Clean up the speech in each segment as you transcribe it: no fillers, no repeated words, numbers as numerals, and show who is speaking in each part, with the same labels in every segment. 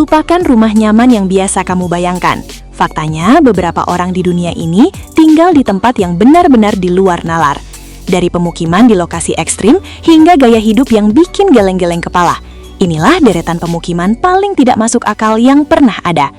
Speaker 1: Lupakan rumah nyaman yang biasa kamu bayangkan. Faktanya, beberapa orang di dunia ini tinggal di tempat yang benar-benar di luar nalar. Dari pemukiman di lokasi ekstrim hingga gaya hidup yang bikin geleng-geleng kepala. Inilah deretan pemukiman paling tidak masuk akal yang pernah ada.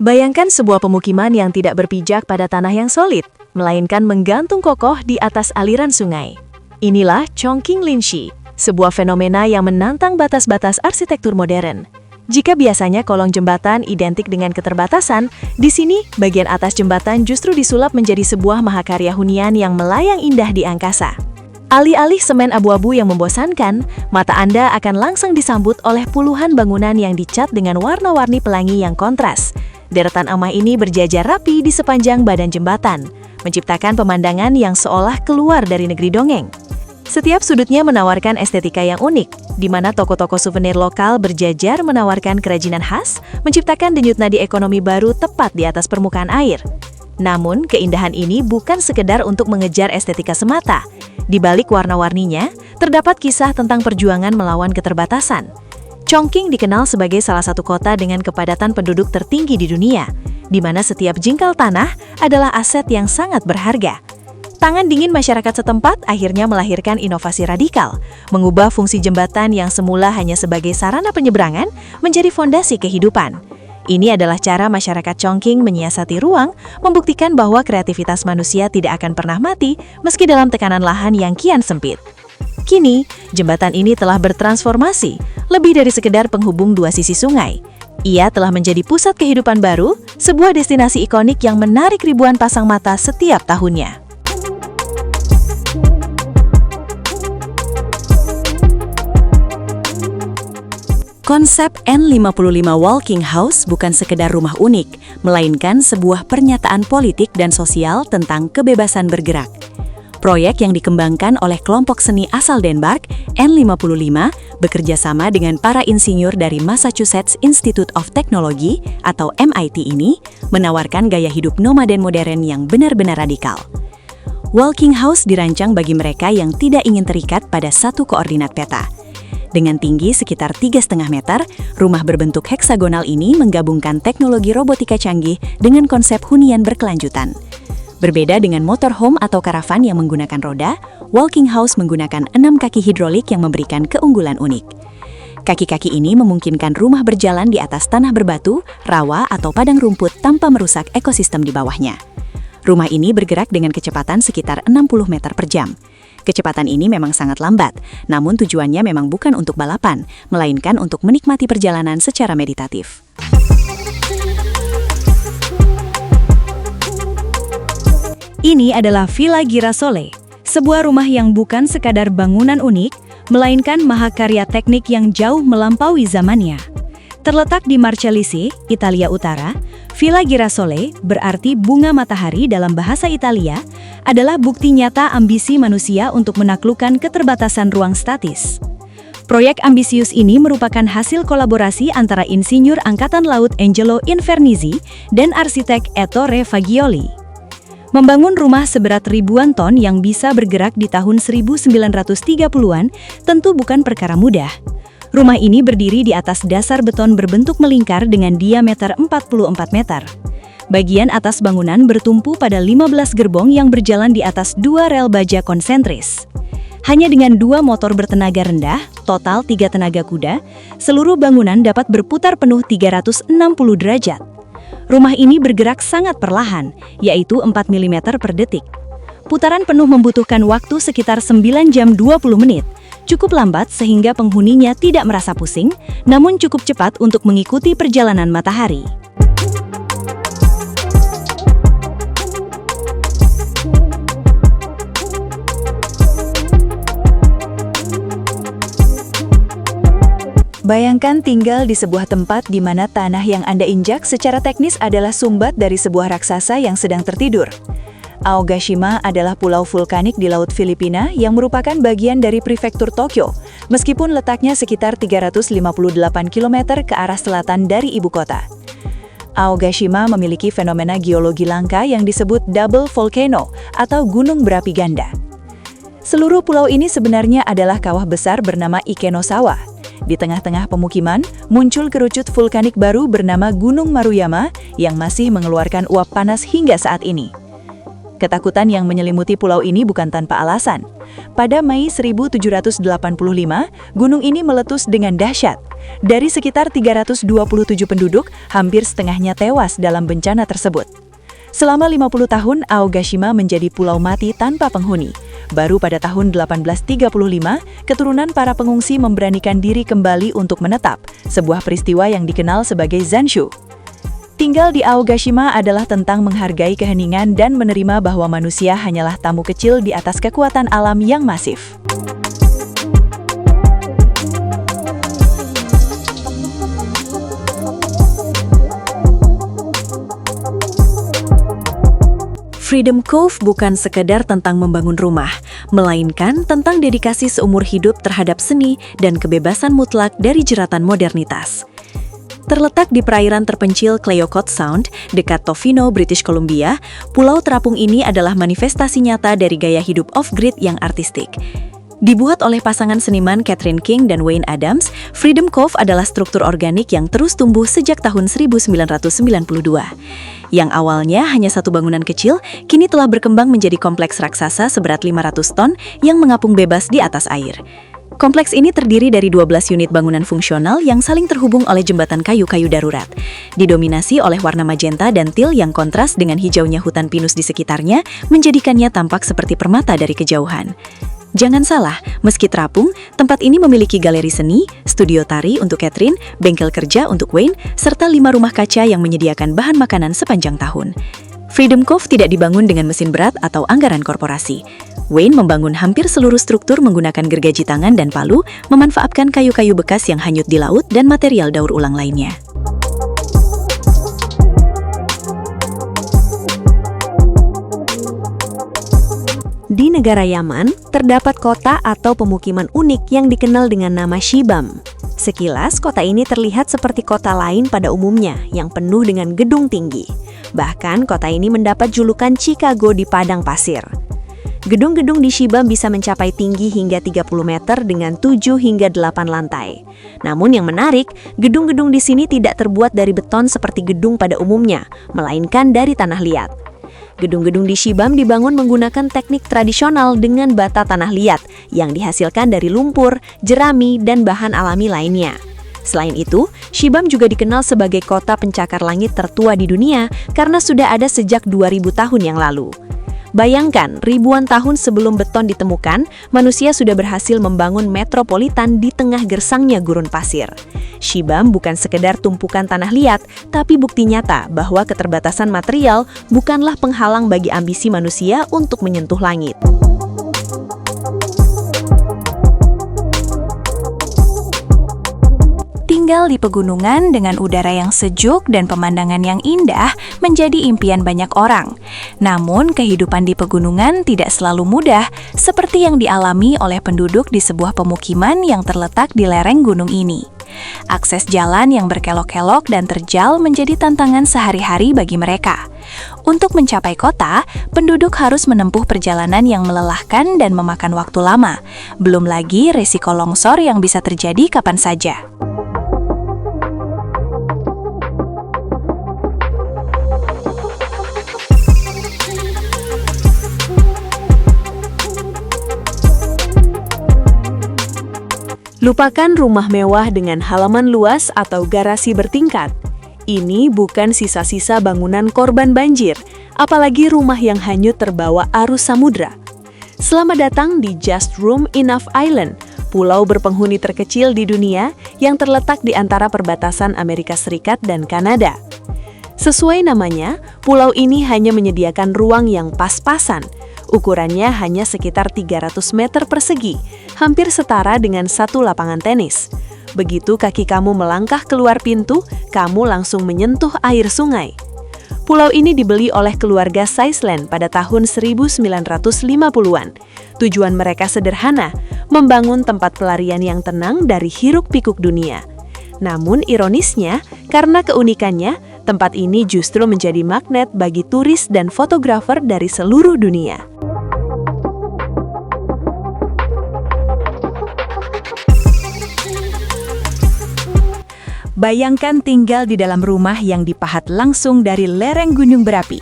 Speaker 1: Bayangkan sebuah pemukiman yang tidak berpijak pada tanah yang solid, melainkan menggantung kokoh di atas aliran sungai. Inilah Chongqing Linshi, sebuah fenomena yang menantang batas-batas arsitektur modern. Jika biasanya kolong jembatan identik dengan keterbatasan, di sini bagian atas jembatan justru disulap menjadi sebuah mahakarya hunian yang melayang indah di angkasa. Alih-alih semen abu-abu yang membosankan, mata Anda akan langsung disambut oleh puluhan bangunan yang dicat dengan warna-warni pelangi yang kontras. Deretan emah ini berjajar rapi di sepanjang badan jembatan, menciptakan pemandangan yang seolah keluar dari negeri dongeng. Setiap sudutnya menawarkan estetika yang unik, di mana toko-toko souvenir lokal berjajar menawarkan kerajinan khas, menciptakan denyut nadi ekonomi baru tepat di atas permukaan air. Namun, keindahan ini bukan sekedar untuk mengejar estetika semata. Di balik warna-warninya, terdapat kisah tentang perjuangan melawan keterbatasan. Chongqing dikenal sebagai salah satu kota dengan kepadatan penduduk tertinggi di dunia, di mana setiap jengkal tanah adalah aset yang sangat berharga. Tangan dingin masyarakat setempat akhirnya melahirkan inovasi radikal, mengubah fungsi jembatan yang semula hanya sebagai sarana penyeberangan menjadi fondasi kehidupan. Ini adalah cara masyarakat Chongqing menyiasati ruang, membuktikan bahwa kreativitas manusia tidak akan pernah mati meski dalam tekanan lahan yang kian sempit. Kini, jembatan ini telah bertransformasi, lebih dari sekedar penghubung dua sisi sungai. Ia telah menjadi pusat kehidupan baru, sebuah destinasi ikonik yang menarik ribuan pasang mata setiap tahunnya. Konsep N55 Walking House bukan sekedar rumah unik, melainkan sebuah pernyataan politik dan sosial tentang kebebasan bergerak. Proyek yang dikembangkan oleh kelompok seni asal Denmark, N55, bekerja sama dengan para insinyur dari Massachusetts Institute of Technology atau MIT ini, menawarkan gaya hidup nomaden modern yang benar-benar radikal. Walking House dirancang bagi mereka yang tidak ingin terikat pada satu koordinat peta. Dengan tinggi sekitar 3,5 meter, rumah berbentuk heksagonal ini menggabungkan teknologi robotika canggih dengan konsep hunian berkelanjutan. Berbeda dengan motorhome atau karavan yang menggunakan roda, Walking House menggunakan 6 kaki hidrolik yang memberikan keunggulan unik. Kaki-kaki ini memungkinkan rumah berjalan di atas tanah berbatu, rawa, atau padang rumput tanpa merusak ekosistem di bawahnya. Rumah ini bergerak dengan kecepatan sekitar 60 meter per jam. Kecepatan ini memang sangat lambat, namun tujuannya memang bukan untuk balapan, melainkan untuk menikmati perjalanan secara meditatif. Ini adalah Villa Girasole, sebuah rumah yang bukan sekadar bangunan unik, melainkan mahakarya teknik yang jauh melampaui zamannya. Terletak di Marcialise, Italia Utara, Villa Girasole, berarti bunga matahari dalam bahasa Italia, adalah bukti nyata ambisi manusia untuk menaklukkan keterbatasan ruang statis. Proyek ambisius ini merupakan hasil kolaborasi antara insinyur Angkatan Laut Angelo Invernizzi dan arsitek Ettore Fagioli. Membangun rumah seberat ribuan ton yang bisa bergerak di tahun 1930-an tentu bukan perkara mudah. Rumah ini berdiri di atas dasar beton berbentuk melingkar dengan diameter 44 meter. Bagian atas bangunan bertumpu pada 15 gerbong yang berjalan di atas 2 rel baja konsentris. Hanya dengan 2 motor bertenaga rendah, total 3 tenaga kuda, seluruh bangunan dapat berputar penuh 360 derajat. Rumah ini bergerak sangat perlahan, yaitu 4 mm per detik. Putaran penuh membutuhkan waktu sekitar 9 jam 20 menit. Cukup lambat sehingga penghuninya tidak merasa pusing, namun cukup cepat untuk mengikuti perjalanan matahari. Bayangkan tinggal di sebuah tempat di mana tanah yang Anda injak secara teknis adalah sumbat dari sebuah raksasa yang sedang tertidur.
Speaker 2: Aogashima adalah pulau vulkanik di Laut Filipina yang merupakan bagian dari prefektur Tokyo, meskipun letaknya sekitar 358 km ke arah selatan dari ibu kota. Aogashima memiliki fenomena geologi langka yang disebut double volcano atau gunung berapi ganda. Seluruh pulau ini sebenarnya adalah kawah besar bernama Ikenosawa. Di tengah-tengah pemukiman, muncul kerucut vulkanik baru bernama Gunung Maruyama yang masih mengeluarkan uap panas hingga saat ini. Ketakutan yang menyelimuti pulau ini bukan tanpa alasan. Pada Mei 1785, gunung ini meletus dengan dahsyat. Dari sekitar 327 penduduk, hampir setengahnya tewas dalam bencana tersebut. Selama 50 tahun, Aogashima menjadi pulau mati tanpa penghuni. Baru pada tahun 1835, keturunan para pengungsi memberanikan diri kembali untuk menetap, sebuah peristiwa yang dikenal sebagai Zanshu. Tinggal di Aogashima adalah tentang menghargai keheningan dan menerima bahwa manusia hanyalah tamu kecil di atas kekuatan alam yang masif.
Speaker 1: Freedom Cove bukan sekedar tentang membangun rumah, melainkan tentang dedikasi seumur hidup terhadap seni dan kebebasan mutlak dari jeratan modernitas. Terletak di perairan terpencil Clearwater Sound, dekat Tofino, British Columbia, pulau terapung ini adalah manifestasi nyata dari gaya hidup off-grid yang artistik. Dibuat oleh pasangan seniman Catherine King dan Wayne Adams, Freedom Cove adalah struktur organik yang terus tumbuh sejak tahun 1992. Yang awalnya hanya satu bangunan kecil, kini telah berkembang menjadi kompleks raksasa seberat 500 ton yang mengapung bebas di atas air. Kompleks ini terdiri dari 12 unit bangunan fungsional yang saling terhubung oleh jembatan kayu-kayu darurat. Didominasi oleh warna magenta dan teal yang kontras dengan hijaunya hutan pinus di sekitarnya, menjadikannya tampak seperti permata dari kejauhan. Jangan salah, meski terapung, tempat ini memiliki galeri seni, studio tari untuk Catherine, bengkel kerja untuk Wayne, serta 5 rumah kaca yang menyediakan bahan makanan sepanjang tahun. Freedom Cove tidak dibangun dengan mesin berat atau anggaran korporasi. Wayne membangun hampir seluruh struktur menggunakan gergaji tangan dan palu, memanfaatkan kayu-kayu bekas yang hanyut di laut dan material daur ulang lainnya.
Speaker 3: Di negara Yaman, terdapat kota atau pemukiman unik yang dikenal dengan nama Shibam. Sekilas, kota ini terlihat seperti kota lain pada umumnya, yang penuh dengan gedung tinggi. Bahkan, kota ini mendapat julukan Chicago di padang pasir. Gedung-gedung di Shibam bisa mencapai tinggi hingga 30 meter dengan 7 hingga 8 lantai. Namun yang menarik, gedung-gedung di sini tidak terbuat dari beton seperti gedung pada umumnya, melainkan dari tanah liat. Gedung-gedung di Shibam dibangun menggunakan teknik tradisional dengan bata tanah liat yang dihasilkan dari lumpur, jerami, dan bahan alami lainnya. Selain itu, Shibam juga dikenal sebagai kota pencakar langit tertua di dunia karena sudah ada sejak 2000 tahun yang lalu. Bayangkan, ribuan tahun sebelum beton ditemukan, manusia sudah berhasil membangun metropolitan di tengah gersangnya gurun pasir. Shibam bukan sekedar tumpukan tanah liat, tapi bukti nyata bahwa keterbatasan material bukanlah penghalang bagi ambisi manusia untuk menyentuh langit.
Speaker 2: Tinggal di pegunungan dengan udara yang sejuk dan pemandangan yang indah menjadi impian banyak orang. Namun, kehidupan di pegunungan tidak selalu mudah, seperti yang dialami oleh penduduk di sebuah pemukiman yang terletak di lereng gunung ini. Akses jalan yang berkelok-kelok dan terjal menjadi tantangan sehari-hari bagi mereka. Untuk mencapai kota, penduduk harus menempuh perjalanan yang melelahkan dan memakan waktu lama. Belum lagi resiko longsor yang bisa terjadi kapan saja.
Speaker 1: Lupakan rumah mewah dengan halaman luas atau garasi bertingkat. Ini bukan sisa-sisa bangunan korban banjir, apalagi rumah yang hanyut terbawa arus samudra. Selamat datang di Just Room Enough Island, pulau berpenghuni terkecil di dunia yang terletak di antara perbatasan Amerika Serikat dan Kanada. Sesuai namanya, pulau ini hanya menyediakan ruang yang pas-pasan. Ukurannya hanya sekitar 300 meter persegi, hampir setara dengan satu lapangan tenis. Begitu kaki kamu melangkah keluar pintu, kamu langsung menyentuh air sungai. Pulau ini dibeli oleh keluarga Sysland pada tahun 1950-an. Tujuan mereka sederhana, membangun tempat pelarian yang tenang dari hiruk-pikuk dunia. Namun ironisnya, karena keunikannya, tempat ini justru menjadi magnet bagi turis dan fotografer dari seluruh dunia.
Speaker 2: Bayangkan tinggal di dalam rumah yang dipahat langsung dari lereng gunung berapi.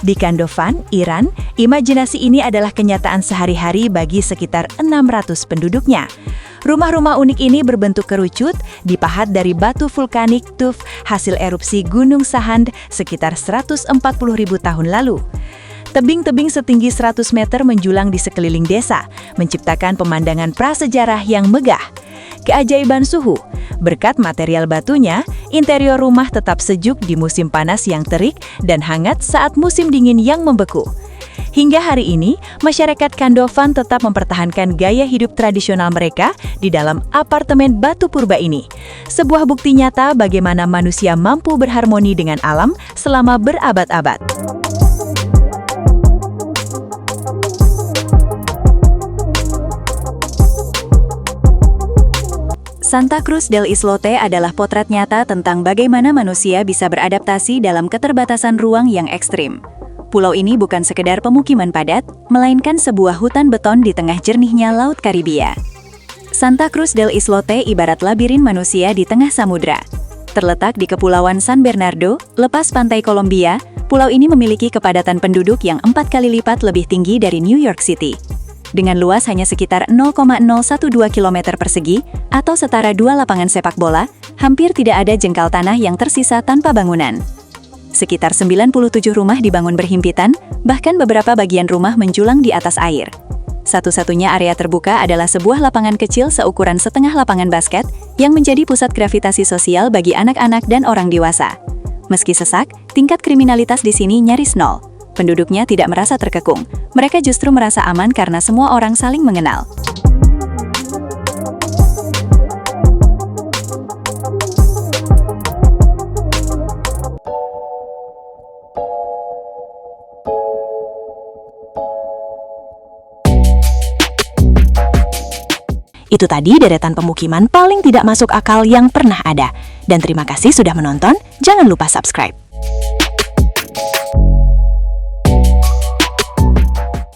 Speaker 2: Di Kandofan, Iran, imajinasi ini adalah kenyataan sehari-hari bagi sekitar 600 penduduknya. Rumah-rumah unik ini berbentuk kerucut, dipahat dari batu vulkanik tuf hasil erupsi Gunung Sahand sekitar 140.000 tahun lalu. Tebing-tebing setinggi 100 meter menjulang di sekeliling desa, menciptakan pemandangan prasejarah yang megah. Keajaiban suhu, berkat material batunya, interior rumah tetap sejuk di musim panas yang terik dan hangat saat musim dingin yang membeku. Hingga hari ini, masyarakat Kandofan tetap mempertahankan gaya hidup tradisional mereka di dalam apartemen batu purba ini. Sebuah bukti nyata bagaimana manusia mampu berharmoni dengan alam selama berabad-abad. Santa Cruz del Islote adalah potret nyata tentang bagaimana manusia bisa beradaptasi dalam keterbatasan ruang yang ekstrim. Pulau ini bukan sekedar pemukiman padat, melainkan sebuah hutan beton di tengah jernihnya Laut Karibia. Santa Cruz del Islote ibarat labirin manusia di tengah samudra. Terletak di Kepulauan San Bernardo, lepas pantai Kolombia, pulau ini memiliki kepadatan penduduk yang 4 kali lipat lebih tinggi dari New York City. Dengan luas hanya sekitar 0,012 km persegi atau setara 2 lapangan sepak bola, hampir tidak ada jengkal tanah yang tersisa tanpa bangunan. Sekitar 97 rumah dibangun berhimpitan, bahkan beberapa bagian rumah menjulang di atas air. Satu-satunya area terbuka adalah sebuah lapangan kecil seukuran setengah lapangan basket yang menjadi pusat gravitasi sosial bagi anak-anak dan orang dewasa. Meski sesak, tingkat kriminalitas di sini nyaris nol. Penduduknya tidak merasa terkekung. Mereka justru merasa aman karena semua orang saling mengenal.
Speaker 1: Itu tadi deretan pemukiman paling tidak masuk akal yang pernah ada. Dan terima kasih sudah menonton, jangan lupa subscribe.